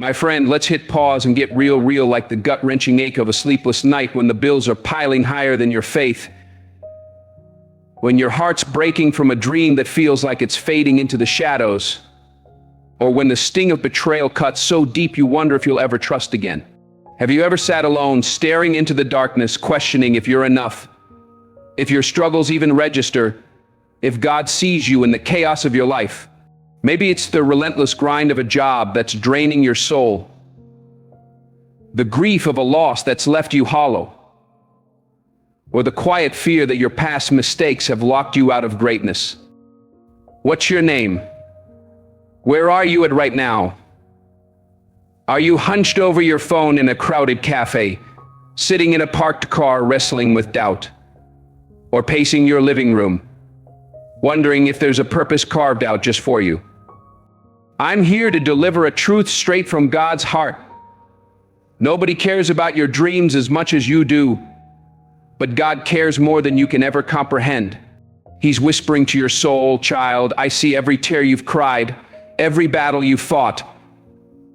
My friend, let's hit pause and get real like the gut-wrenching ache of a sleepless night when the bills are piling higher than your faith. When your heart's breaking from a dream that feels like it's fading into the shadows. Or when the sting of betrayal cuts so deep you wonder if you'll ever trust again. Have you ever sat alone, staring into the darkness, questioning if you're enough? If your struggles even register? If God sees you in the chaos of your life? Maybe it's the relentless grind of a job that's draining your soul. The grief of a loss that's left you hollow. Or the quiet fear that your past mistakes have locked you out of greatness. What's your name? Where are you at right now? Are you hunched over your phone in a crowded cafe, sitting in a parked car wrestling with doubt? Or pacing your living room, wondering if there's a purpose carved out just for you? I'm here to deliver a truth straight from God's heart. Nobody cares about your dreams as much as you do, but God cares more than you can ever comprehend. He's whispering to your soul, child, I see every tear you've cried, every battle you've fought,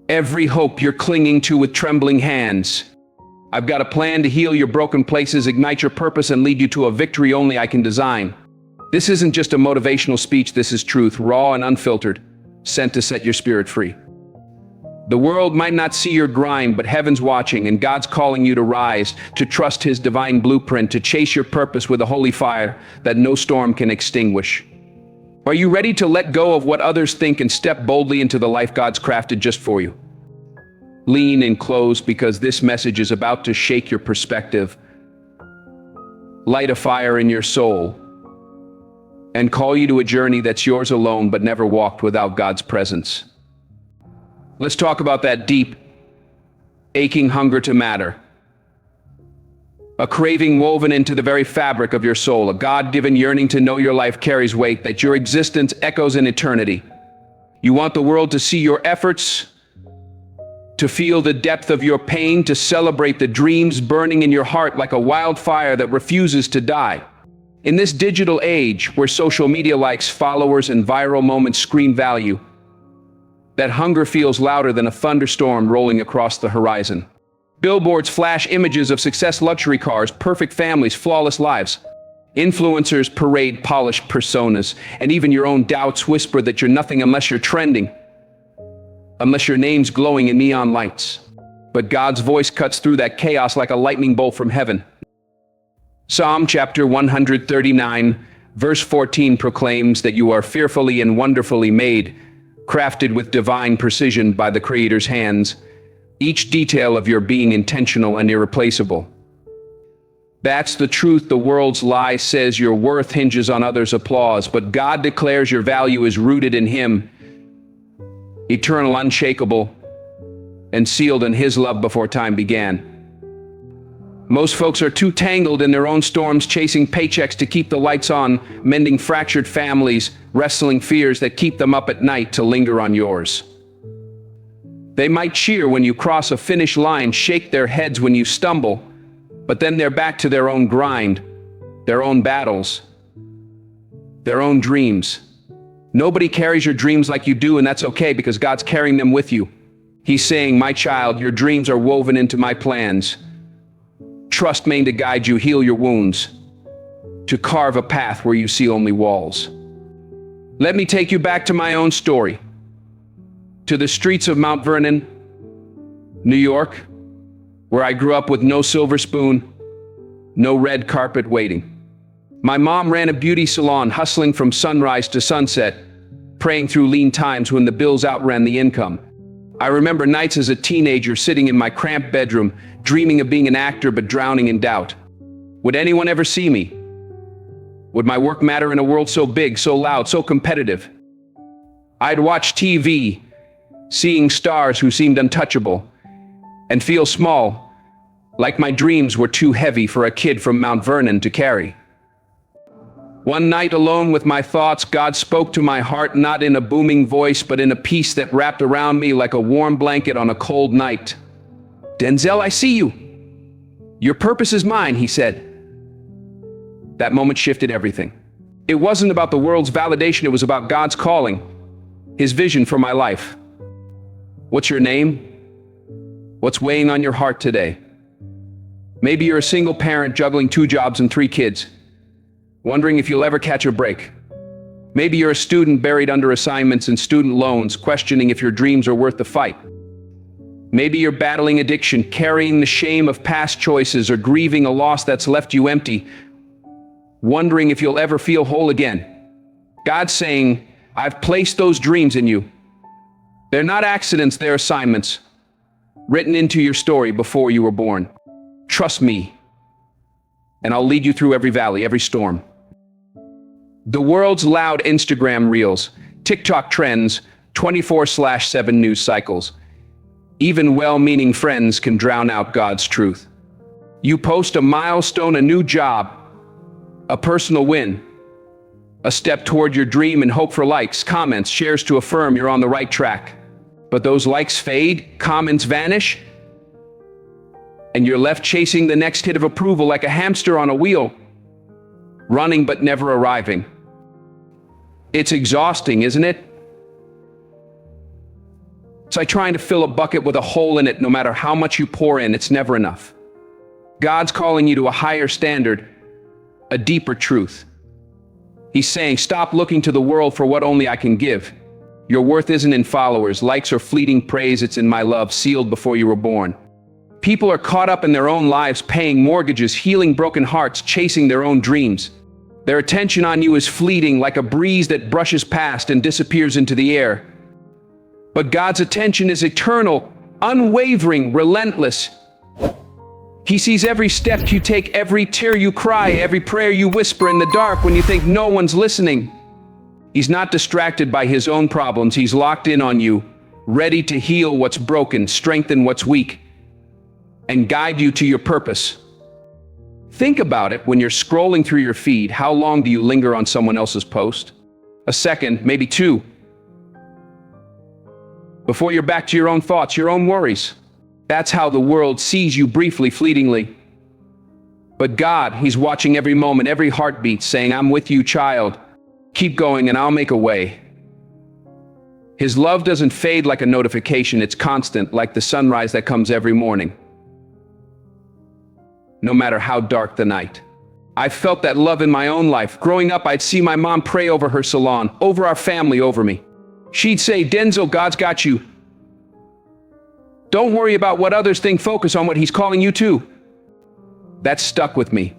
every hope you're clinging to with trembling hands. I've got a plan to heal your broken places, ignite your purpose, and lead you to a victory only I can design. This isn't just a motivational speech, this is truth, raw and unfiltered, sent to set your spirit free. The world might not see your grind, but heaven's watching, and God's calling you to rise, to trust His divine blueprint, to chase your purpose with a holy fire that no storm can extinguish. Are you ready to let go of what others think and step boldly into the life God's crafted just for you? Lean in close, because this message is about to shake your perspective, light a fire in your soul, and call you to a journey that's yours alone but never walked without God's presence. Let's talk about that deep, aching hunger to matter. A craving woven into the very fabric of your soul, a God-given yearning to know your life carries weight, that your existence echoes in eternity. You want the world to see your efforts, to feel the depth of your pain, to celebrate the dreams burning in your heart like a wildfire that refuses to die. In this digital age, where social media likes, followers, and viral moments scream value, that hunger feels louder than a thunderstorm rolling across the horizon. Billboards flash images of success, luxury cars, perfect families, flawless lives. Influencers parade polished personas, and even your own doubts whisper that you're nothing unless you're trending, unless your name's glowing in neon lights. But God's voice cuts through that chaos like a lightning bolt from heaven. Psalm chapter 139, verse 14 proclaims that you are fearfully and wonderfully made, crafted with divine precision by the Creator's hands, each detail of your being intentional and irreplaceable. That's the truth. The world's lie says your worth hinges on others' applause, but God declares your value is rooted in Him, eternal, unshakable, and sealed in His love before time began. Most folks are too tangled in their own storms, chasing paychecks to keep the lights on, mending fractured families, wrestling fears that keep them up at night to linger on yours. They might cheer when you cross a finish line, shake their heads when you stumble, but then they're back to their own grind, their own battles, their own dreams. Nobody carries your dreams like you do, and that's okay, because God's carrying them with you. He's saying, my child, your dreams are woven into my plans. Trust me to guide you, heal your wounds, to carve a path where you see only walls. Let me take you back to my own story, to the streets of Mount Vernon, New York, where I grew up with no silver spoon, no red carpet waiting. My mom ran a beauty salon, hustling from sunrise to sunset, praying through lean times when the bills outran the income. I remember nights as a teenager sitting in my cramped bedroom, dreaming of being an actor but drowning in doubt. Would anyone ever see me? Would my work matter in a world so big, so loud, so competitive? I'd watch TV, seeing stars who seemed untouchable, and feel small, like my dreams were too heavy for a kid from Mount Vernon to carry. One night, alone with my thoughts, God spoke to my heart, not in a booming voice, but in a peace that wrapped around me like a warm blanket on a cold night. Denzel, I see you. Your purpose is mine, He said. That moment shifted everything. It wasn't about the world's validation, it was about God's calling, His vision for my life. What's your name? What's weighing on your heart today? Maybe you're a single parent juggling 2 jobs and 3 kids, wondering if you'll ever catch a break. Maybe you're a student buried under assignments and student loans, questioning if your dreams are worth the fight. Maybe you're battling addiction, carrying the shame of past choices, or grieving a loss that's left you empty, wondering if you'll ever feel whole again. God's saying, I've placed those dreams in you. They're not accidents, they're assignments, written into your story before you were born. Trust me, and I'll lead you through every valley, every storm. The world's loud Instagram reels, TikTok trends, 24/7 news cycles. Even well-meaning friends can drown out God's truth. You post a milestone, a new job, a personal win, a step toward your dream, and hope for likes, comments, shares to affirm you're on the right track. But those likes fade, comments vanish, and you're left chasing the next hit of approval like a hamster on a wheel, running but never arriving. It's exhausting, isn't it? It's like trying to fill a bucket with a hole in it. No matter how much you pour in, it's never enough. God's calling you to a higher standard, a deeper truth. He's saying, stop looking to the world for what only I can give. Your worth isn't in followers, likes, or fleeting praise. It's in my love, sealed before you were born. People are caught up in their own lives, paying mortgages, healing broken hearts, chasing their own dreams. Their attention on you is fleeting, like a breeze that brushes past and disappears into the air. But God's attention is eternal, unwavering, relentless. He sees every step you take, every tear you cry, every prayer you whisper in the dark when you think no one's listening. He's not distracted by his own problems. He's locked in on you, ready to heal what's broken, strengthen what's weak, and guide you to your purpose. Think about it. When you're scrolling through your feed, how long do you linger on someone else's post? A second, maybe 2. Before you're back to your own thoughts, your own worries. That's how the world sees you, briefly, fleetingly. But God, He's watching every moment, every heartbeat, saying, I'm with you, child. Keep going and I'll make a way. His love doesn't fade like a notification. It's constant, like the sunrise that comes every morning, no matter how dark the night. I felt that love in my own life. Growing up, I'd see my mom pray over her salon, over our family, over me. She'd say, Denzel, God's got you. Don't worry about what others think. Focus on what He's calling you to. That stuck with me.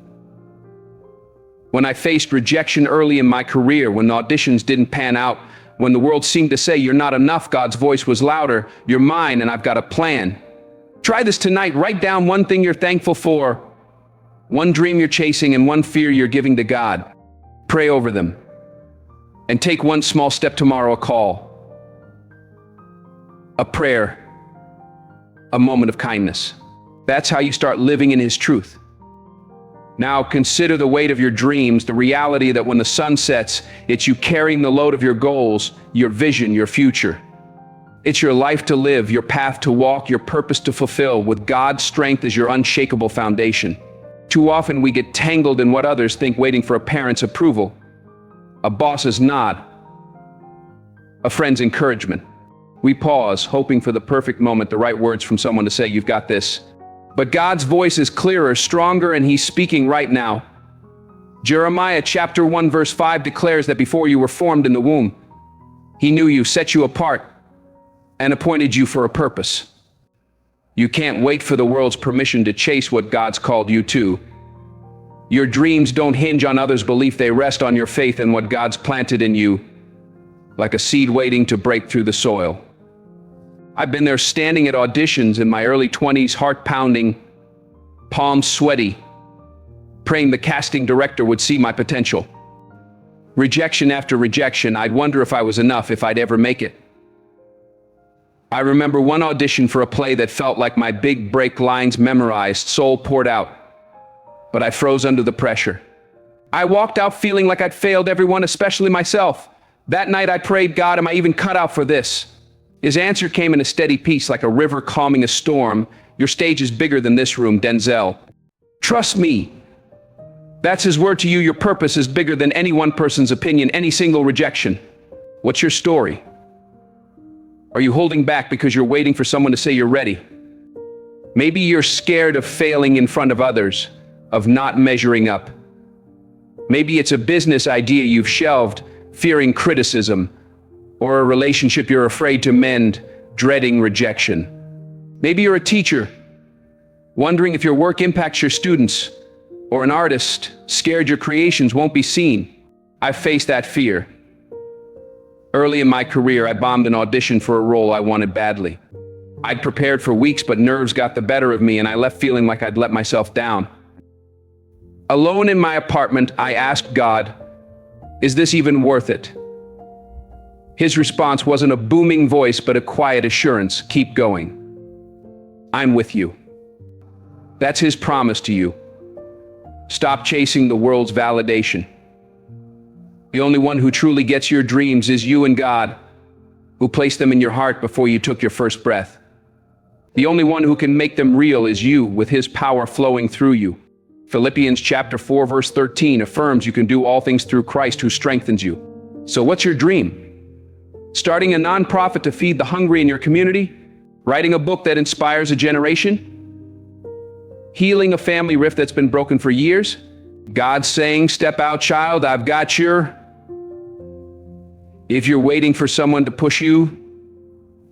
When I faced rejection early in my career, when auditions didn't pan out, when the world seemed to say you're not enough, God's voice was louder. You're mine and I've got a plan. Try this tonight. Write down one thing you're thankful for, one dream you're chasing, and one fear you're giving to God. Pray over them. And take one small step tomorrow, a call, a prayer, a moment of kindness. That's how you start living in His truth. Now consider the weight of your dreams, the reality that when the sun sets, it's you carrying the load of your goals, your vision, your future. It's your life to live, your path to walk, your purpose to fulfill, with God's strength as your unshakable foundation. Too often we get tangled in what others think, waiting for a parent's approval, a boss's nod, a friend's encouragement. We pause, hoping for the perfect moment, the right words from someone to say, you've got this. But God's voice is clearer, stronger, and He's speaking right now. Jeremiah chapter 1 verse 5 declares that before you were formed in the womb, He knew you, set you apart, and appointed you for a purpose. You can't wait for the world's permission to chase what God's called you to. Your dreams don't hinge on others' belief. They rest on your faith in what God's planted in you, like a seed waiting to break through the soil. I've been there, standing at auditions in my early 20s, heart pounding, palms sweaty, praying the casting director would see my potential. Rejection after rejection. I'd wonder if I was enough, if I'd ever make it. I remember one audition for a play that felt like my big break, lines memorized, soul poured out. But I froze under the pressure. I walked out feeling like I'd failed everyone, especially myself. That night I prayed, God, am I even cut out for this? His answer came in a steady peace, like a river calming a storm. Your stage is bigger than this room, Denzel. Trust me. That's His word to you. Your purpose is bigger than any one person's opinion, any single rejection. What's your story? Are you holding back because you're waiting for someone to say you're ready? Maybe you're scared of failing in front of others, of not measuring up. Maybe it's a business idea you've shelved, fearing criticism, or a relationship you're afraid to mend, dreading rejection. Maybe you're a teacher, wondering if your work impacts your students, or an artist, scared your creations won't be seen. I've faced that fear. Early in my career, I bombed an audition for a role I wanted badly. I'd prepared for weeks, but nerves got the better of me, and I left feeling like I'd let myself down. Alone in my apartment, I asked God, "Is this even worth it?" His response wasn't a booming voice, but a quiet assurance, "Keep going. I'm with you." That's his promise to you. Stop chasing the world's validation. The only one who truly gets your dreams is you and God, who placed them in your heart before you took your first breath. The only one who can make them real is you, with his power flowing through you. Philippians chapter 4, verse 13 affirms you can do all things through Christ who strengthens you. So what's your dream? Starting a nonprofit to feed the hungry in your community? Writing a book that inspires a generation? Healing a family rift that's been broken for years? God's saying, "Step out, child, I've got your..." If you're waiting for someone to push you,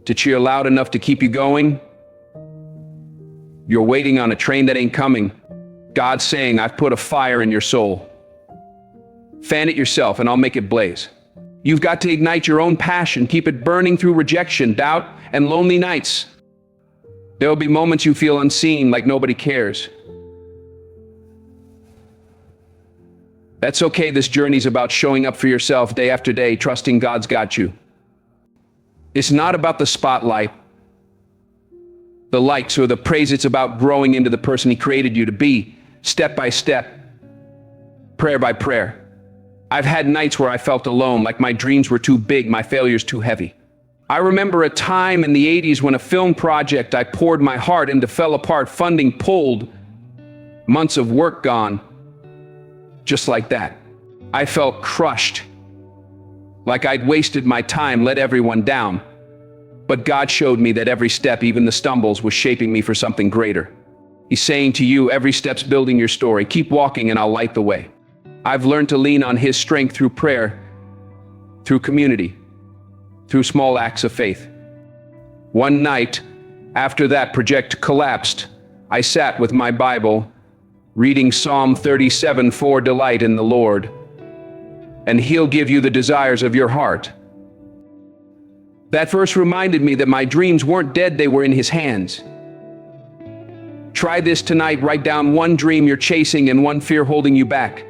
to cheer loud enough to keep you going, you're waiting on a train that ain't coming. God's saying, "I've put a fire in your soul. Fan it yourself and I'll make it blaze." You've got to ignite your own passion, keep it burning through rejection, doubt, and lonely nights. There'll be moments you feel unseen, like nobody cares. That's okay. This journey's about showing up for yourself day after day, trusting God's got you. It's not about the spotlight, the likes, or the praise. It's about growing into the person he created you to be, step by step, prayer by prayer. I've had nights where I felt alone, like my dreams were too big, my failures too heavy. I remember a time in the 80s when a film project I poured my heart into fell apart, funding pulled, months of work gone. Just like that. I felt crushed, like I'd wasted my time, let everyone down. But God showed me that every step, even the stumbles, was shaping me for something greater. He's saying to you, every step's building your story. Keep walking and I'll light the way. I've learned to lean on his strength through prayer, through community, through small acts of faith. One night, after that project collapsed, I sat with my Bible, reading Psalm 37, "For delight in the Lord, and he'll give you the desires of your heart." That verse reminded me that my dreams weren't dead, they were in his hands. Try this tonight. Write down one dream you're chasing and one fear holding you back.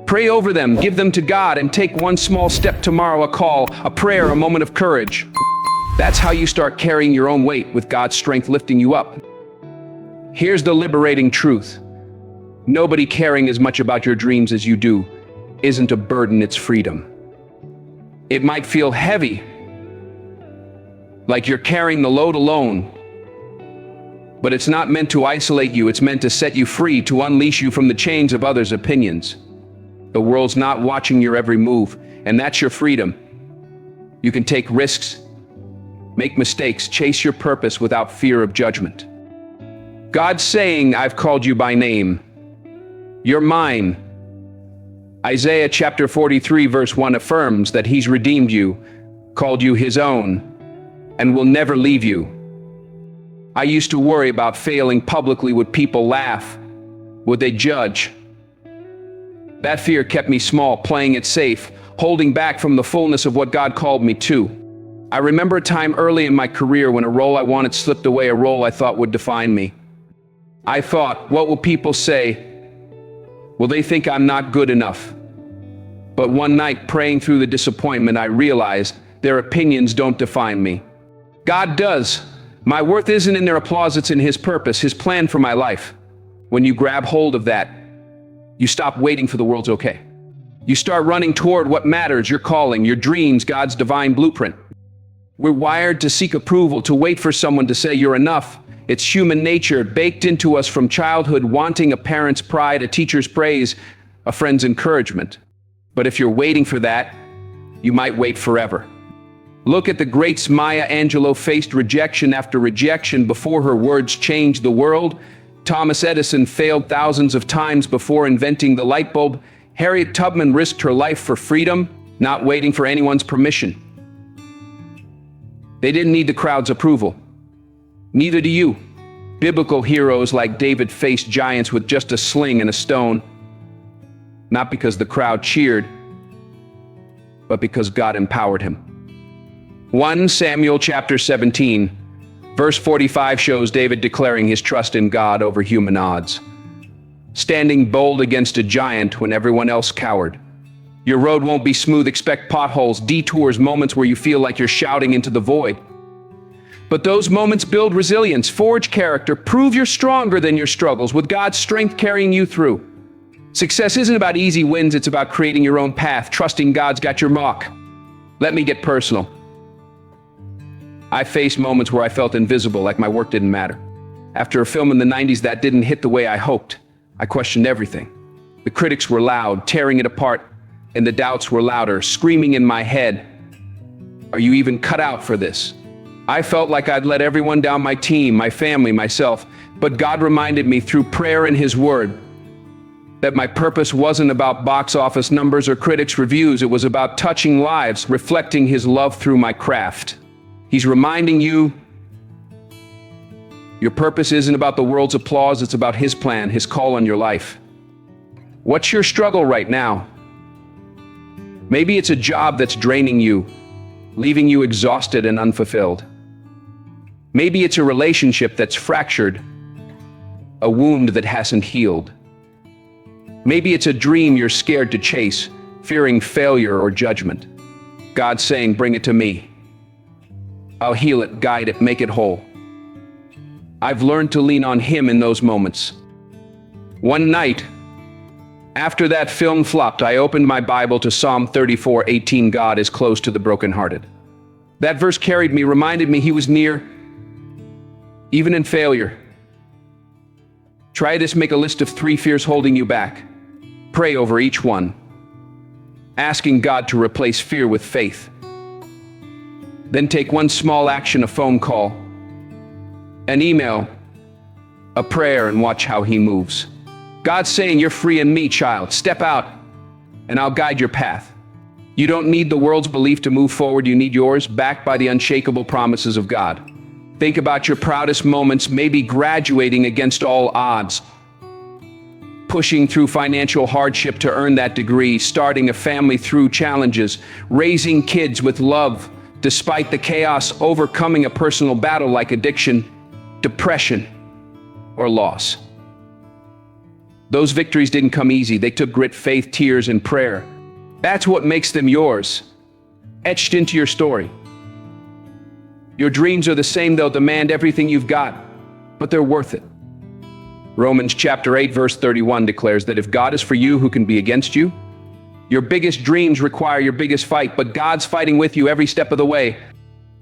Pray over them, give them to God, and take one small step tomorrow, a call, a prayer, a moment of courage. That's how you start carrying your own weight with God's strength lifting you up. Here's the liberating truth. Nobody caring as much about your dreams as you do isn't a burden, it's freedom. It might feel heavy, like you're carrying the load alone, but it's not meant to isolate you, it's meant to set you free, to unleash you from the chains of others' opinions. The world's not watching your every move, and that's your freedom. You can take risks, make mistakes, chase your purpose without fear of judgment. God's saying, "I've called you by name. You're mine." Isaiah chapter 43 verse 1 affirms that he's redeemed you, called you his own, and will never leave you. I used to worry about failing publicly. Would people laugh? Would they judge? That fear kept me small, playing it safe, holding back from the fullness of what God called me to. I remember a time early in my career when a role I wanted slipped away, a role I thought would define me. I thought, what will people say? Will they think I'm not good enough? But one night, praying through the disappointment, I realized their opinions don't define me. God does. My worth isn't in their applause, it's in his purpose, his plan for my life. When you grab hold of that, you stop waiting for the world's okay. You start running toward what matters, your calling, your dreams, God's divine blueprint. We're wired to seek approval, to wait for someone to say you're enough. It's human nature, baked into us from childhood, wanting a parent's pride, a teacher's praise, a friend's encouragement. But if you're waiting for that, you might wait forever. Look at the greats. Maya Angelou faced rejection after rejection before her words changed the world. Thomas Edison failed thousands of times before inventing the light bulb. Harriet Tubman risked her life for freedom, not waiting for anyone's permission. They didn't need the crowd's approval. Neither do you. Biblical heroes like David faced giants with just a sling and a stone, not because the crowd cheered, but because God empowered him. 1 Samuel chapter 17, verse 45 shows David declaring his trust in God over human odds, standing bold against a giant when everyone else cowered. Your road won't be smooth. Expect potholes, detours, moments where you feel like you're shouting into the void. But those moments build resilience, forge character, prove you're stronger than your struggles, with God's strength carrying you through. Success isn't about easy wins, it's about creating your own path, trusting God's got your mark. Let me get personal. I faced moments where I felt invisible, like my work didn't matter. After a film in the 90s that didn't hit the way I hoped, I questioned everything. The critics were loud, tearing it apart, and the doubts were louder, screaming in my head, "Are you even cut out for this?" I felt like I'd let everyone down, my team, my family, myself. But God reminded me through prayer and His Word that my purpose wasn't about box office numbers or critics' reviews. It was about touching lives, reflecting His love through my craft. He's reminding you, your purpose isn't about the world's applause, it's about His plan, His call on your life. What's your struggle right now? Maybe it's a job that's draining you, leaving you exhausted and unfulfilled. Maybe it's a relationship that's fractured, a wound that hasn't healed. Maybe it's a dream you're scared to chase, fearing failure or judgment. God's saying, bring it to me. I'll heal it, guide it, make it whole. I've learned to lean on Him in those moments. One night, after that film flopped, I opened my Bible to Psalm 34:18. God is close to the brokenhearted. That verse carried me, reminded me He was near, even in failure. Try this, make a list of 3 fears holding you back. Pray over each one, asking God to replace fear with faith. Then take one small action, a phone call, an email, a prayer, and watch how He moves. God's saying, you're free in me, child. Step out, and I'll guide your path. You don't need the world's belief to move forward. You need yours, backed by the unshakable promises of God. Think about your proudest moments, maybe graduating against all odds, pushing through financial hardship to earn that degree, starting a family through challenges, raising kids with love despite the chaos, overcoming a personal battle like addiction, depression, or loss. Those victories didn't come easy. They took grit, faith, tears, and prayer. That's what makes them yours, etched into your story. Your dreams are the same. They'll demand everything you've got, but they're worth it. Romans chapter 8, verse 31 declares that if God is for you, who can be against you? Your biggest dreams require your biggest fight, but God's fighting with you every step of the way.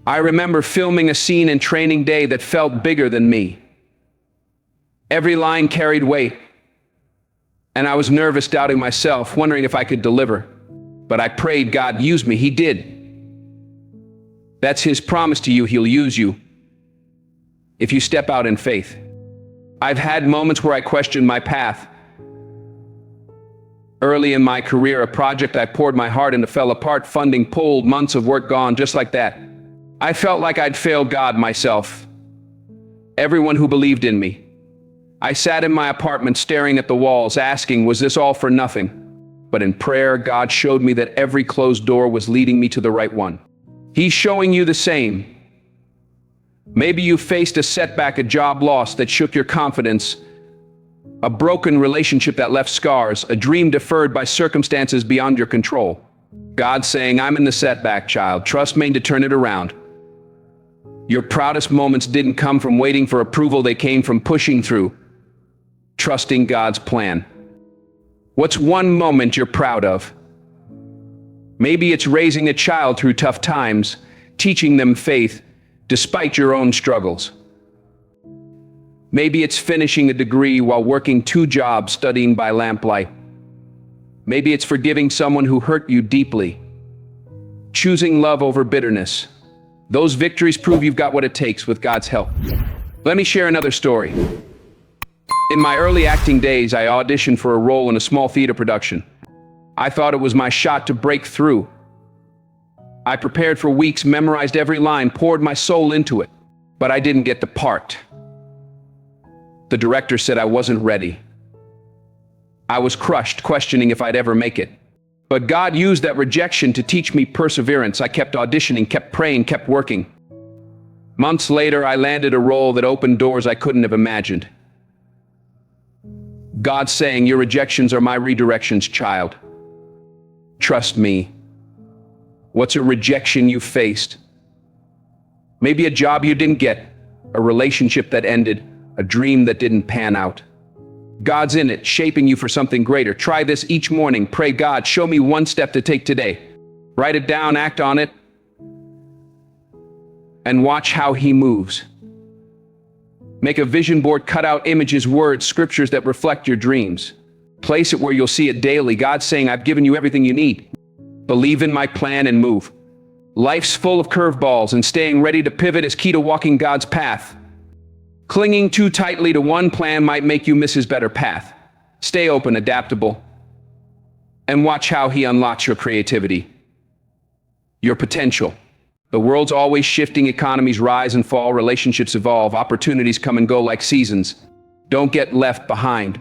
I remember filming a scene in Training Day that felt bigger than me. Every line carried weight, and I was nervous, doubting myself, wondering if I could deliver. But I prayed God use me. He did. That's His promise to you. He'll use you if you step out in faith. I've had moments where I questioned my path. Early in my career, a project I poured my heart into fell apart, funding pulled, months of work gone, just like that. I felt like I'd failed God, myself, everyone who believed in me. I sat in my apartment staring at the walls, asking, was this all for nothing? But in prayer, God showed me that every closed door was leading me to the right one. He's showing you the same. Maybe you faced a setback, a job loss that shook your confidence, a broken relationship that left scars, a dream deferred by circumstances beyond your control. God's saying, I'm in the setback, child. Trust me to turn it around. Your proudest moments didn't come from waiting for approval. They came from pushing through, trusting God's plan. What's one moment you're proud of? Maybe it's raising a child through tough times, teaching them faith despite your own struggles. Maybe it's finishing a degree while working 2 jobs, studying by lamplight. Maybe it's forgiving someone who hurt you deeply, choosing love over bitterness. Those victories prove you've got what it takes with God's help. Let me share another story. In my early acting days, I auditioned for a role in a small theater production. I thought it was my shot to break through. I prepared for weeks, memorized every line, poured my soul into it, but I didn't get the part. The director said I wasn't ready. I was crushed, questioning if I'd ever make it. But God used that rejection to teach me perseverance. I kept auditioning, kept praying, kept working. Months later, I landed a role that opened doors I couldn't have imagined. God saying, "Your rejections are my redirections, child. Trust me." What's a rejection you faced? Maybe a job you didn't get, a relationship that ended, a dream that didn't pan out. God's in it, shaping you for something greater. Try this each morning. Pray, "God, show me one step to take today." Write it down, act on it, and watch how He moves. Make a vision board, cut out images, words, scriptures that reflect your dreams. Place it where you'll see it daily. God's saying, "I've given you everything you need. Believe in my plan and move." Life's full of curveballs, and staying ready to pivot is key to walking God's path. Clinging too tightly to one plan might make you miss His better path. Stay open, adaptable, and watch how He unlocks your creativity, your potential. The world's always shifting, economies rise and fall, relationships evolve, opportunities come and go like seasons. Don't get left behind.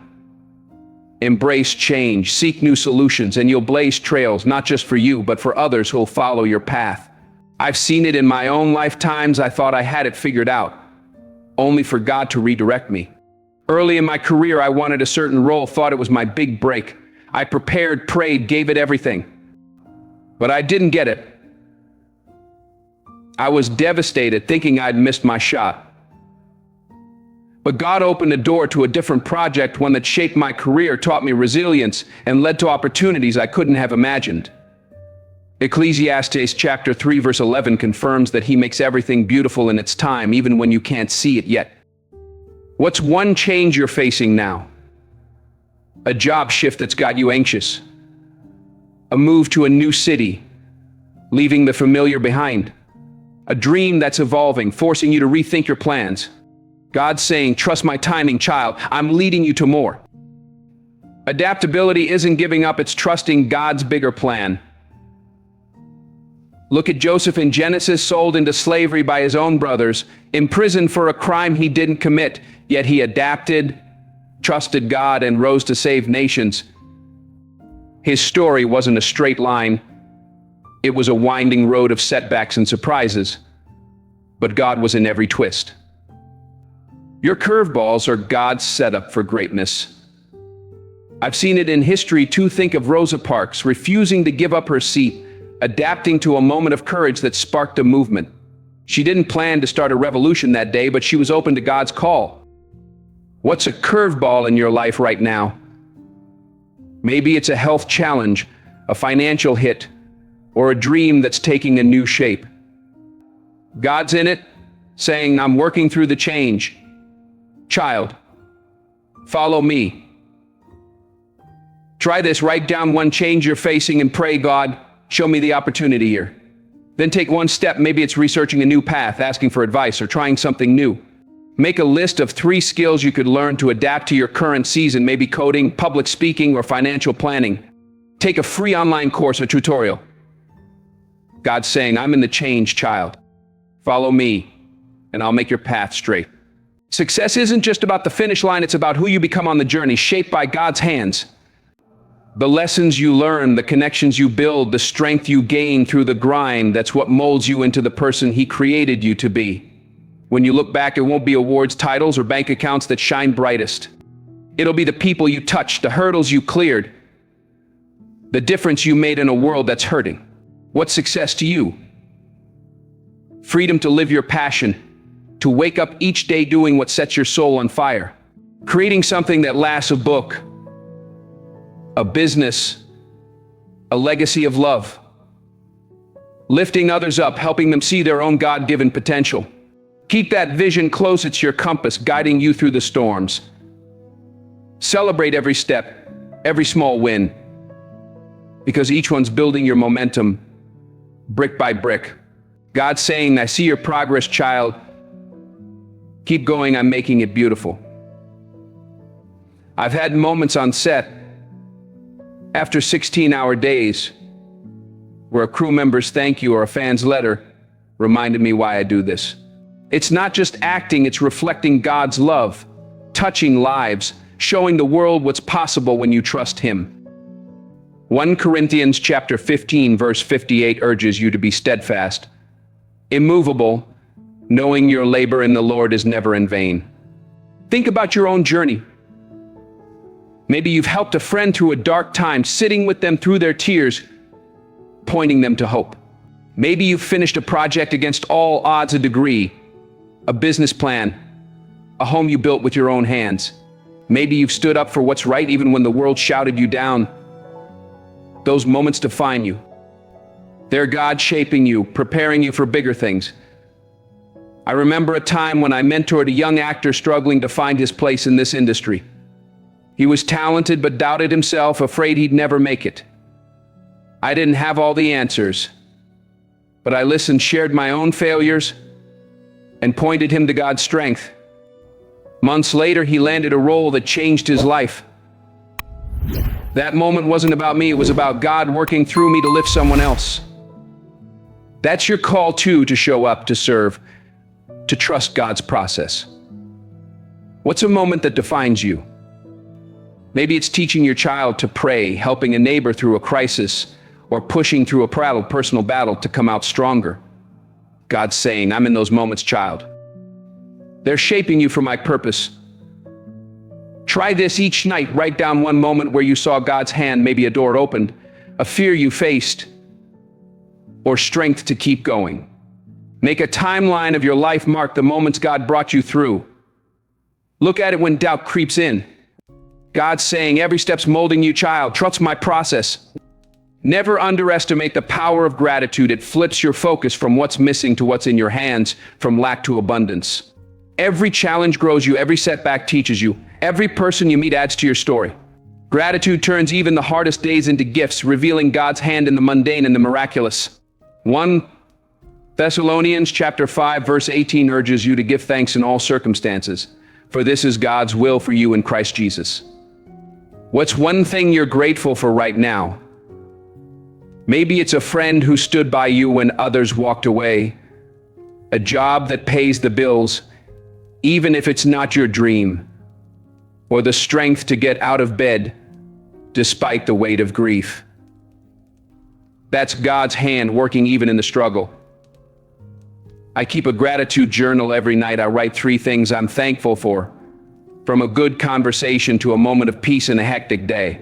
Embrace change, seek new solutions, and you'll blaze trails, not just for you, but for others who'll follow your path. I've seen it in my own lifetimes. I thought I had it figured out, only for God to redirect me. Early in my career, I wanted a certain role, thought it was my big break. I prepared, prayed, gave it everything. But I didn't get it. I was devastated, thinking I'd missed my shot. But God opened a door to a different project, one that shaped my career, taught me resilience, and led to opportunities I couldn't have imagined. Ecclesiastes chapter 3 verse 11 confirms that He makes everything beautiful in its time, even when you can't see it yet. What's one change you're facing now? A job shift that's got you anxious. A move to a new city, leaving the familiar behind. A dream that's evolving, forcing you to rethink your plans. God's saying, "Trust my timing, child. I'm leading you to more." Adaptability isn't giving up, it's trusting God's bigger plan. Look at Joseph in Genesis, sold into slavery by his own brothers, imprisoned for a crime he didn't commit, yet he adapted, trusted God, and rose to save nations. His story wasn't a straight line. It was a winding road of setbacks and surprises. But God was in every twist. Your curveballs are God's setup for greatness. I've seen it in history too. Think of Rosa Parks, refusing to give up her seat, adapting to a moment of courage that sparked a movement. She didn't plan to start a revolution that day, but she was open to God's call. What's a curveball in your life right now? Maybe it's a health challenge, a financial hit, or a dream that's taking a new shape. God's in it, saying, "I'm working through the change. Child, follow me." Try this. Write down one change you're facing and pray, "God, show me the opportunity here." Then take one step. Maybe it's researching a new path, asking for advice, or trying something new. Make a list of 3 skills you could learn to adapt to your current season, maybe coding, public speaking, or financial planning. Take a free online course or tutorial. God's saying, "I'm in the change, child. Follow me, and I'll make your path straight." Success isn't just about the finish line, it's about who you become on the journey, shaped by God's hands. The lessons you learn, the connections you build, the strength you gain through the grind, that's what molds you into the person He created you to be. When you look back, it won't be awards, titles, or bank accounts that shine brightest. It'll be the people you touched, the hurdles you cleared, the difference you made in a world that's hurting. What's success to you? Freedom to live your passion, to wake up each day doing what sets your soul on fire, creating something that lasts, a book, a business, a legacy of love, lifting others up, helping them see their own God-given potential. Keep that vision close, it's your compass guiding you through the storms. Celebrate every step, every small win, because each one's building your momentum brick by brick. God's saying, I see your progress, child. Keep going, I'm making it beautiful. I've had moments on set after 16-hour days where a crew member's thank you or a fan's letter reminded me why I do this. It's not just acting, it's reflecting God's love, touching lives, showing the world what's possible when you trust Him. 1 Corinthians chapter 15, verse 58 urges you to be steadfast, immovable, knowing your labor in the Lord is never in vain. Think about your own journey. Maybe you've helped a friend through a dark time, sitting with them through their tears, pointing them to hope. Maybe you've finished a project against all odds, a degree, a business plan, a home you built with your own hands. Maybe you've stood up for what's right even when the world shouted you down. Those moments define you. They're God shaping you, preparing you for bigger things. I remember a time when I mentored a young actor struggling to find his place in this industry. He was talented but doubted himself, afraid he'd never make it. I didn't have all the answers, but I listened, shared my own failures, and pointed him to God's strength. Months later, he landed a role that changed his life. That moment wasn't about me, it was about God working through me to lift someone else. That's your call too, to show up, to serve, to trust God's process. What's a moment that defines you? Maybe it's teaching your child to pray, helping a neighbor through a crisis, or pushing through a personal battle to come out stronger. God's saying, I'm in those moments, child. They're shaping you for my purpose. Try this each night. Write down one moment where you saw God's hand, maybe a door opened, a fear you faced, or strength to keep going. Make a timeline of your life, mark the moments God brought you through. Look at it when doubt creeps in. God's saying, every step's molding you, child. Trust my process. Never underestimate the power of gratitude. It flips your focus from what's missing to what's in your hands, from lack to abundance. Every challenge grows you. Every setback teaches you. Every person you meet adds to your story. Gratitude turns even the hardest days into gifts, revealing God's hand in the mundane and the miraculous. 1 Thessalonians chapter 5, verse 18 urges you to give thanks in all circumstances, for this is God's will for you in Christ Jesus. What's one thing you're grateful for right now? Maybe it's a friend who stood by you when others walked away, a job that pays the bills, even if it's not your dream, or the strength to get out of bed despite the weight of grief. That's God's hand working even in the struggle. I keep a gratitude journal every night. I write 3 things I'm thankful for, from a good conversation to a moment of peace in a hectic day.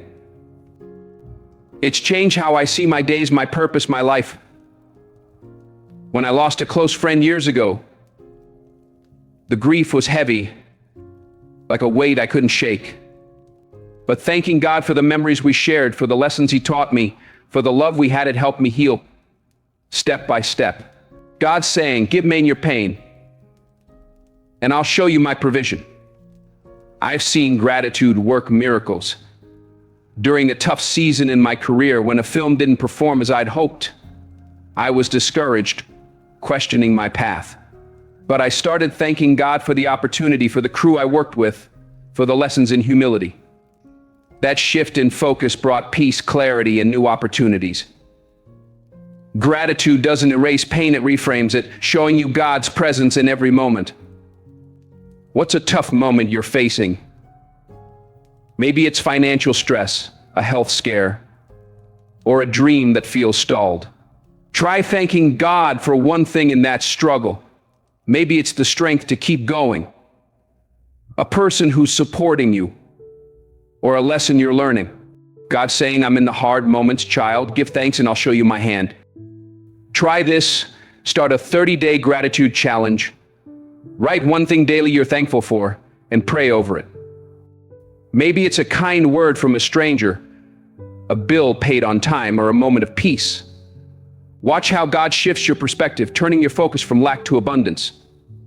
It's changed how I see my days, my purpose, my life. When I lost a close friend years ago, the grief was heavy, like a weight I couldn't shake. But thanking God for the memories we shared, for the lessons He taught me, for the love we had, it helped me heal step by step. God's saying, give me your pain, and I'll show you my provision. I've seen gratitude work miracles. During a tough season in my career, when a film didn't perform as I'd hoped, I was discouraged, questioning my path. But I started thanking God for the opportunity, for the crew I worked with, for the lessons in humility. That shift in focus brought peace, clarity, and new opportunities. Gratitude doesn't erase pain, it reframes it, showing you God's presence in every moment. What's a tough moment you're facing? Maybe it's financial stress, a health scare, or a dream that feels stalled. Try thanking God for one thing in that struggle. Maybe it's the strength to keep going, a person who's supporting you, or a lesson you're learning. God's saying, I'm in the hard moments, child. Give thanks and I'll show you my hand. Try this. Start a 30-day gratitude challenge. Write one thing daily you're thankful for and pray over it. Maybe it's a kind word from a stranger, a bill paid on time, or a moment of peace. Watch how God shifts your perspective, turning your focus from lack to abundance.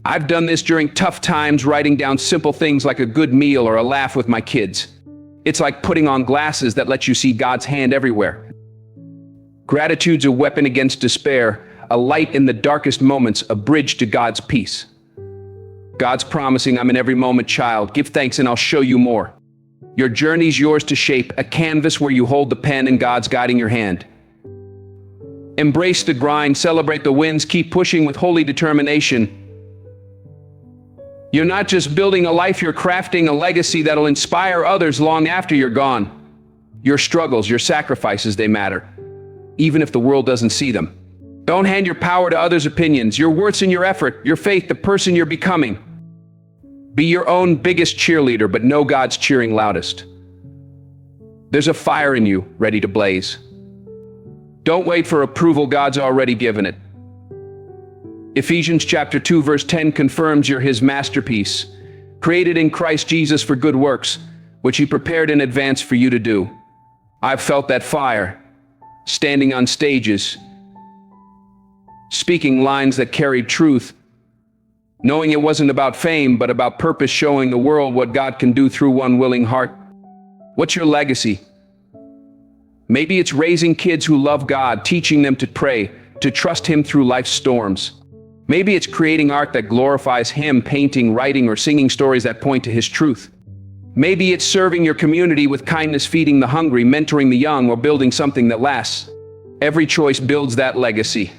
I've done this during tough times, writing down simple things like a good meal or a laugh with my kids. It's like putting on glasses that let you see God's hand everywhere. Gratitude's a weapon against despair, a light in the darkest moments, a bridge to God's peace. God's promising, I'm in every moment, child. Give thanks and I'll show you more. Your journey's yours to shape, a canvas where you hold the pen and God's guiding your hand. Embrace the grind, celebrate the wins, keep pushing with holy determination. You're not just building a life, you're crafting a legacy that'll inspire others long after you're gone. Your struggles, your sacrifices, they matter, even if the world doesn't see them. Don't hand your power to others' opinions. Your worth's in your effort, your faith, the person you're becoming. Be your own biggest cheerleader, but know God's cheering loudest. There's a fire in you, ready to blaze. Don't wait for approval, God's already given it. Ephesians chapter 2 verse 10 confirms you're his masterpiece, created in Christ Jesus for good works, which he prepared in advance for you to do. I've felt that fire, standing on stages, speaking lines that carried truth, knowing it wasn't about fame, but about purpose, showing the world what God can do through one willing heart. What's your legacy? Maybe it's raising kids who love God, teaching them to pray, to trust him through life's storms. Maybe it's creating art that glorifies him, painting, writing, or singing stories that point to his truth. Maybe it's serving your community with kindness, feeding the hungry, mentoring the young, or building something that lasts. Every choice builds that legacy.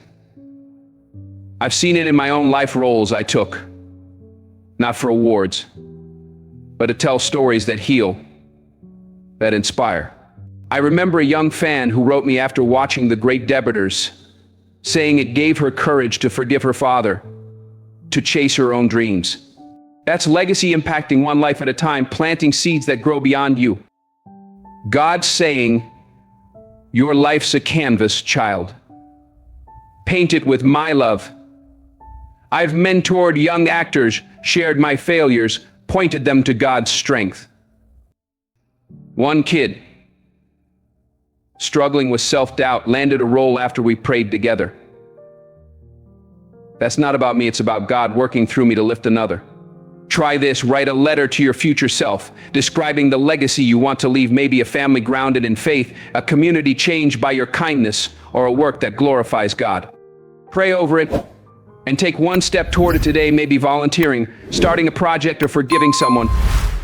I've seen it in my own life roles I took, not for awards, but to tell stories that heal, that inspire. I remember a young fan who wrote me after watching The Great Debitors, saying it gave her courage to forgive her father, to chase her own dreams. That's legacy, impacting one life at a time, planting seeds that grow beyond you. God's saying, your life's a canvas, child. Paint it with my love. I've mentored young actors, shared my failures, pointed them to God's strength. One kid, struggling with self-doubt, landed a role after we prayed together. That's not about me, it's about God working through me to lift another. Try this, write a letter to your future self, describing the legacy you want to leave, maybe a family grounded in faith, a community changed by your kindness, or a work that glorifies God. Pray over it, and take one step toward it today, maybe volunteering, starting a project, or forgiving someone.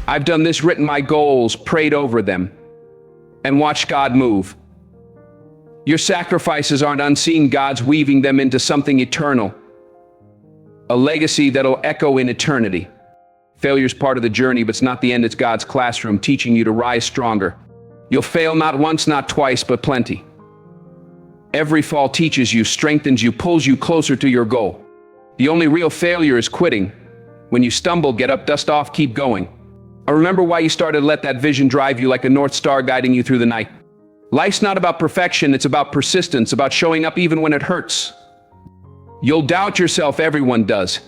I've done this, written my goals, prayed over them, and watched God move. Your sacrifices aren't unseen, God's weaving them into something eternal. A legacy that'll echo in eternity. Failure's part of the journey, but it's not the end, it's God's classroom, teaching you to rise stronger. You'll fail not once, not twice, but plenty. Every fall teaches you, strengthens you, pulls you closer to your goal. The only real failure is quitting. When you stumble, get up, dust off, keep going. Or remember why you started, let that vision drive you like a North Star guiding you through the night. Life's not about perfection, it's about persistence, about showing up even when it hurts. You'll doubt yourself, everyone does.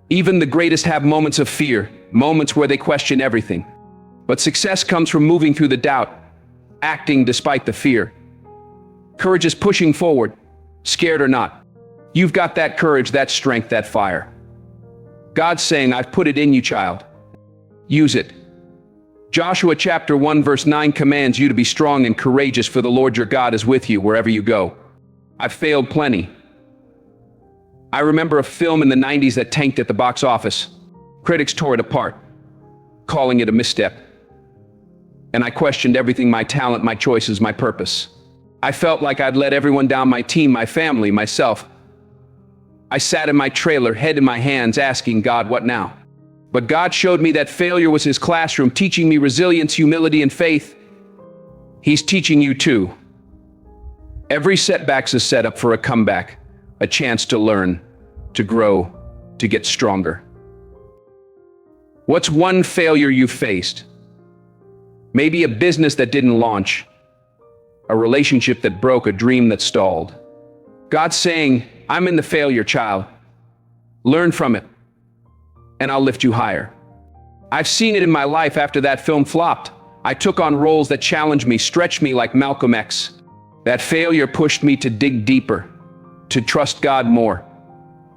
Even the greatest have moments of fear, moments where they question everything. But success comes from moving through the doubt, acting despite the fear. Courage is pushing forward, scared or not. You've got that courage, that strength, that fire. God's saying, I've put it in you, child. Use it. Joshua chapter 1 verse 9 commands you to be strong and courageous, for the Lord your God is with you wherever you go. I've failed plenty. I remember a film in the 90s that tanked at the box office. Critics tore it apart, calling it a misstep. And I questioned everything, my talent, my choices, my purpose. I felt like I'd let everyone down, my team, my family, myself. I sat in my trailer, head in my hands, asking God, what now? But God showed me that failure was his classroom, teaching me resilience, humility, and faith. He's teaching you too. Every setback's a setup for a comeback, a chance to learn, to grow, to get stronger. What's one failure you faced? Maybe a business that didn't launch, a relationship that broke, a dream that stalled. God's saying, I'm in the failure, child. Learn from it, and I'll lift you higher. I've seen it in my life. After that film flopped, I took on roles that challenged me, stretched me like Malcolm X. That failure pushed me to dig deeper, to trust God more.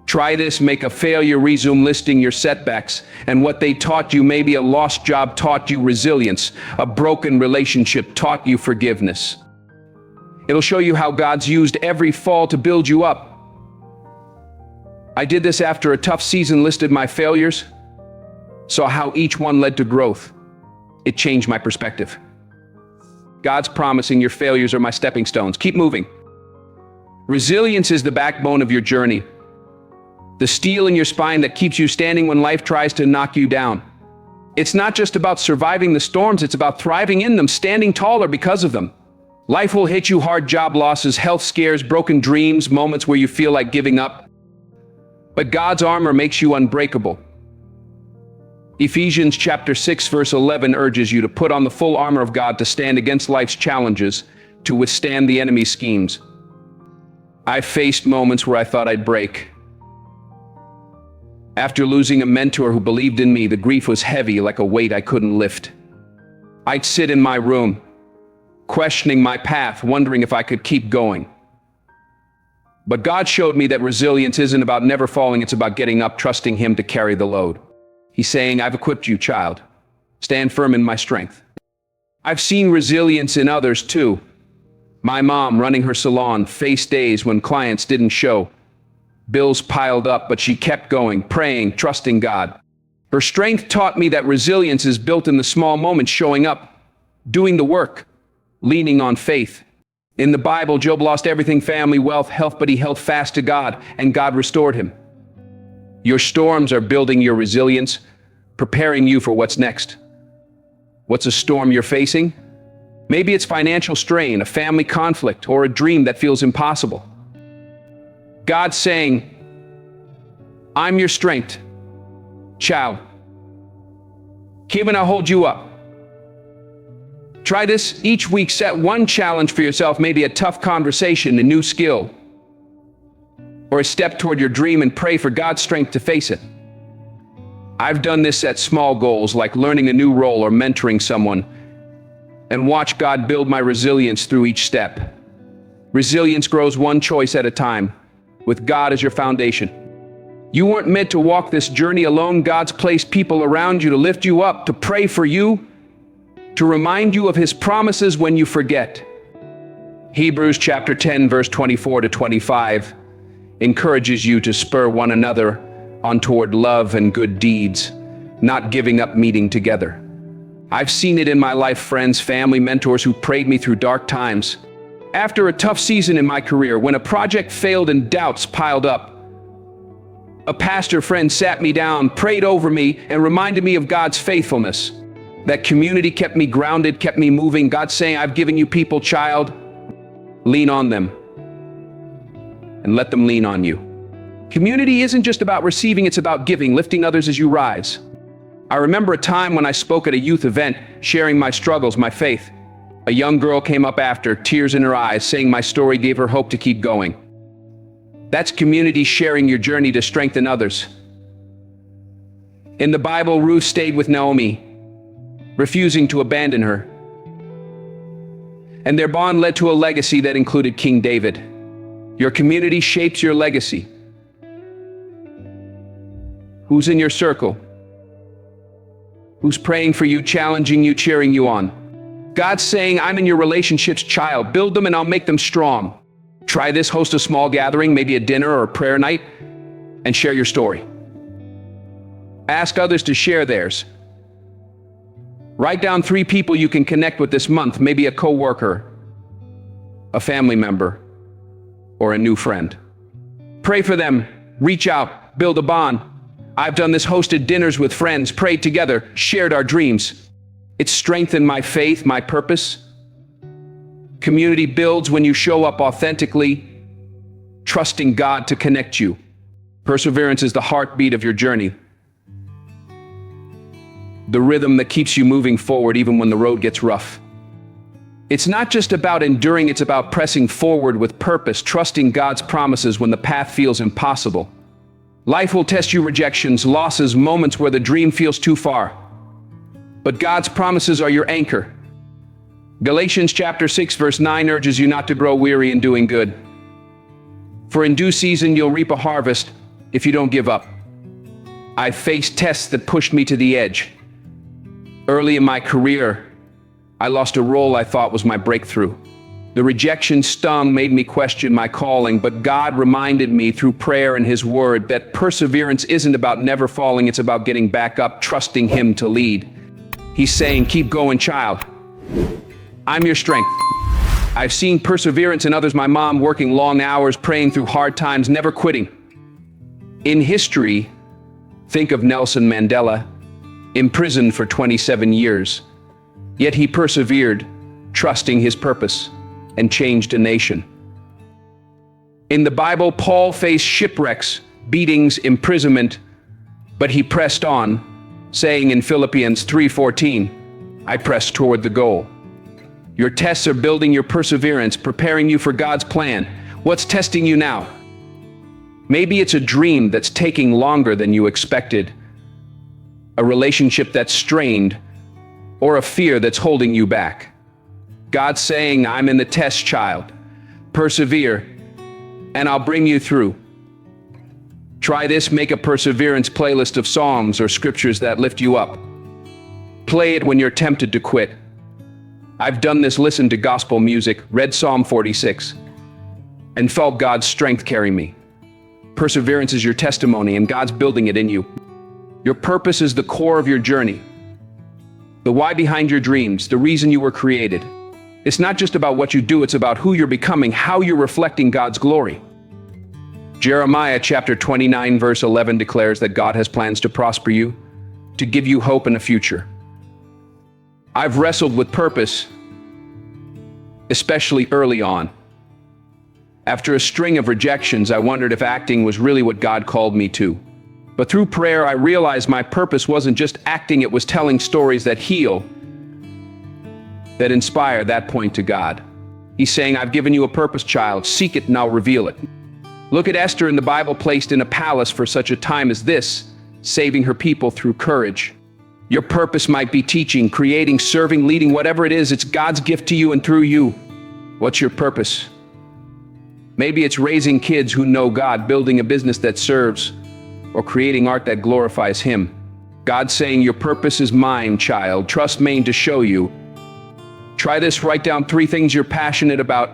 Try this, make a failure resume, listing your setbacks and what they taught you. Maybe a lost job taught you resilience, a broken relationship taught you forgiveness. It'll show you how God's used every fall to build you up, I did this after a tough season, listed my failures, saw how each one led to growth. It changed my perspective. God's promising your failures are my stepping stones. Keep moving. Resilience is the backbone of your journey. The steel in your spine that keeps you standing when life tries to knock you down. It's not just about surviving the storms, it's about thriving in them, standing taller because of them. Life will hit you hard: job losses, health scares, broken dreams, moments where you feel like giving up. But God's armor makes you unbreakable. Ephesians chapter 6 verse 11 urges you to put on the full armor of God to stand against life's challenges, to withstand the enemy's schemes. I faced moments where I thought I'd break. After losing a mentor who believed in me, the grief was heavy, like a weight I couldn't lift. I'd sit in my room, questioning my path, wondering if I could keep going. But God showed me that resilience isn't about never falling, it's about getting up, trusting Him to carry the load. He's saying, I've equipped you, child. Stand firm in my strength. I've seen resilience in others too. My mom, running her salon, faced days when clients didn't show. Bills piled up, but she kept going, praying, trusting God. Her strength taught me that resilience is built in the small moments, showing up, doing the work, leaning on faith. In the Bible, Job lost everything: family, wealth, health, but he held fast to God, and God restored him. Your storms are building your resilience, preparing you for what's next. What's a storm you're facing? Maybe it's financial strain, a family conflict, or a dream that feels impossible. God's saying, I'm your strength, child. Kim and I'll hold you up. Try this each week. Set one challenge for yourself, maybe a tough conversation, a new skill, or a step toward your dream, and pray for God's strength to face it. I've done this at small goals like learning a new role or mentoring someone, and watch God build my resilience through each step. Resilience grows one choice at a time, with God as your foundation. You weren't meant to walk this journey alone. God's placed people around you to lift you up, to pray for you, to remind you of His promises when you forget. Hebrews chapter 10 verse 24 to 25 encourages you to spur one another on toward love and good deeds, not giving up meeting together. I've seen it in my life: friends, family, mentors who prayed me through dark times. After a tough season in my career, when a project failed and doubts piled up, a pastor friend sat me down, prayed over me, and reminded me of God's faithfulness. That community kept me grounded, kept me moving. God's saying, I've given you people, child. Lean on them, and let them lean on you. Community isn't just about receiving, it's about giving, lifting others as you rise. I remember a time when I spoke at a youth event, sharing my struggles, my faith. A young girl came up after, tears in her eyes, saying my story gave her hope to keep going. That's community, sharing your journey to strengthen others. In the Bible, Ruth stayed with Naomi, refusing to abandon her. And their bond led to a legacy that included King David. Your community shapes your legacy. Who's in your circle? Who's praying for you, challenging you, cheering you on? God's saying, I'm in your relationships, child. Build them and I'll make them strong. Try this: host a small gathering, maybe a dinner or a prayer night, and share your story. Ask others to share theirs. Write down 3 people you can connect with this month, maybe a coworker, a family member, or a new friend. Pray for them, reach out, build a bond. I've done this: hosted dinners with friends, prayed together, shared our dreams. It's strengthened my faith, my purpose. Community builds when you show up authentically, trusting God to connect you. Perseverance is the heartbeat of your journey, the rhythm that keeps you moving forward even when the road gets rough. It's not just about enduring, it's about pressing forward with purpose, trusting God's promises when the path feels impossible. Life will test you: rejections, losses, moments where the dream feels too far. But God's promises are your anchor. Galatians chapter 6 verse 9 urges you not to grow weary in doing good. For in due season you'll reap a harvest if you don't give up. I faced tests that pushed me to the edge. Early in my career, I lost a role I thought was my breakthrough. The rejection stung, made me question my calling, but God reminded me through prayer and His Word that perseverance isn't about never falling, it's about getting back up, trusting Him to lead. He's saying, keep going, child. I'm your strength. I've seen perseverance in others, my mom working long hours, praying through hard times, never quitting. In history, think of Nelson Mandela, imprisoned for 27 years. Yet he persevered, trusting his purpose, and changed a nation. In the Bible, Paul faced shipwrecks, beatings, imprisonment, but he pressed on, saying in Philippians 3:14, I press toward the goal. Your tests are building your perseverance, preparing you for God's plan. What's testing you now? Maybe it's a dream that's taking longer than you expected, a relationship that's strained, or a fear that's holding you back. God's saying, I'm in the test, child. Persevere, and I'll bring you through. Try this, make a perseverance playlist of songs or scriptures that lift you up. Play it when you're tempted to quit. I've done this, listened to gospel music, read Psalm 46, and felt God's strength carry me. Perseverance is your testimony, and God's building it in you. Your purpose is the core of your journey. The why behind your dreams, the reason you were created. It's not just about what you do, it's about who you're becoming, how you're reflecting God's glory. Jeremiah chapter 29 verse 11 declares that God has plans to prosper you, to give you hope and a future. I've wrestled with purpose, especially early on. After a string of rejections, I wondered if acting was really what God called me to. But through prayer, I realized my purpose wasn't just acting, it was telling stories that heal, that inspire, that point to God. He's saying, I've given you a purpose, child. Seek it and I'll reveal it. Look at Esther in the Bible, placed in a palace for such a time as this, saving her people through courage. Your purpose might be teaching, creating, serving, leading, whatever it is, it's God's gift to you and through you. What's your purpose? Maybe it's raising kids who know God, building a business that serves, or creating art that glorifies Him. God's saying, your purpose is mine, child. Trust me to show you. Try this, write down 3 things you're passionate about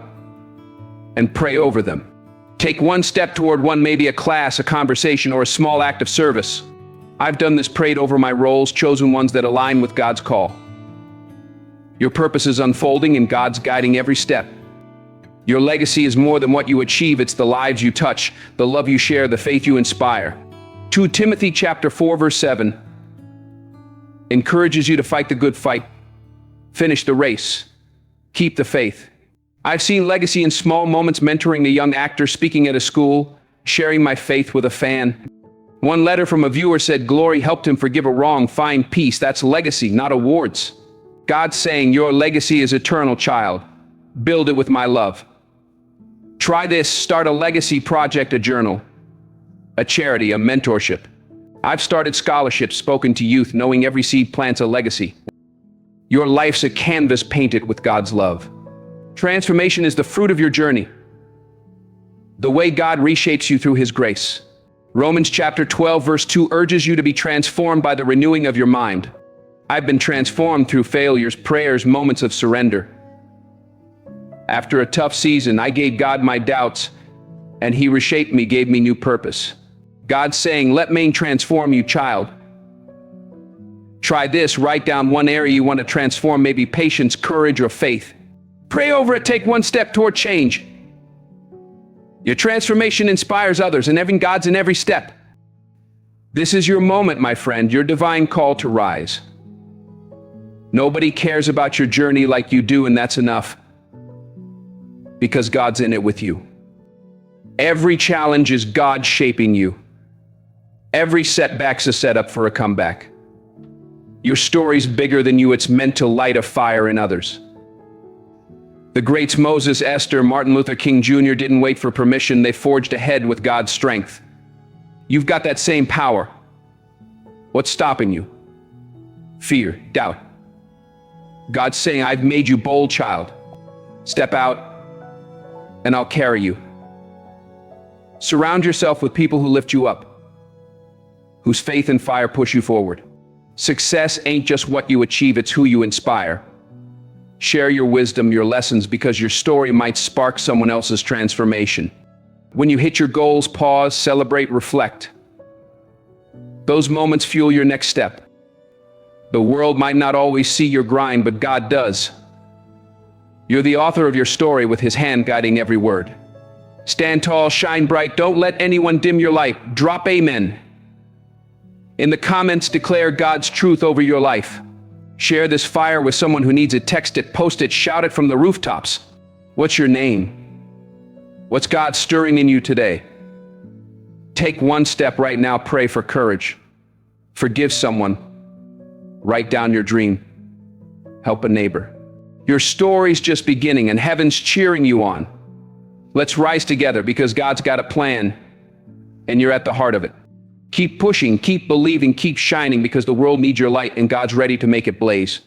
and pray over them. Take one step toward one, maybe a class, a conversation, or a small act of service. I've done this, prayed over my roles, chosen ones that align with God's call. Your purpose is unfolding and God's guiding every step. Your legacy is more than what you achieve, it's the lives you touch, the love you share, the faith you inspire. 2 Timothy chapter 4 verse 7 encourages you to fight the good fight, finish the race, keep the faith. I've seen legacy in small moments, mentoring a young actor, speaking at a school, sharing my faith with a fan. One letter from a viewer said glory helped him forgive a wrong, find peace. That's legacy, not awards. God's saying your legacy is eternal, child. Build it with my love. Try this, start a legacy project, a journal, a charity, a mentorship. I've started scholarships, spoken to youth, knowing every seed plants a legacy. Your life's a canvas painted with God's love. Transformation is the fruit of your journey, the way God reshapes you through His grace. Romans chapter 12 verse 2 urges you to be transformed by the renewing of your mind. I've been transformed through failures, prayers, moments of surrender. After a tough season, I gave God my doubts, and He reshaped me, gave me new purpose. God's saying, let me transform you, child. Try this, write down one area you want to transform, maybe patience, courage, or faith. Pray over it, take one step toward change. Your transformation inspires others, and God's in every step. This is your moment, my friend, your divine call to rise. Nobody cares about your journey like you do, and that's enough, because God's in it with you. Every challenge is God shaping you. Every setback's a setup for a comeback. Your story's bigger than you, it's meant to light a fire in others. The greats Moses, Esther, Martin Luther King Jr. didn't wait for permission, they forged ahead with God's strength. You've got that same power. What's stopping you? Fear, doubt. God's saying, I've made you bold, child. Step out, and I'll carry you. Surround yourself with people who lift you up, whose faith and fire push you forward. Success ain't just what you achieve, it's who you inspire. Share your wisdom, your lessons, because your story might spark someone else's transformation. When you hit your goals, pause, celebrate, reflect. Those moments fuel your next step. The world might not always see your grind, but God does. You're the author of your story with His hand guiding every word. Stand tall, shine bright, don't let anyone dim your light. Drop amen. In the comments, declare God's truth over your life. Share this fire with someone who needs it. Text it, post it, shout it from the rooftops. What's your name? What's God stirring in you today? Take one step right now. Pray for courage. Forgive someone. Write down your dream. Help a neighbor. Your story's just beginning and heaven's cheering you on. Let's rise together because God's got a plan and you're at the heart of it. Keep pushing, keep believing, keep shining because the world needs your light and God's ready to make it blaze.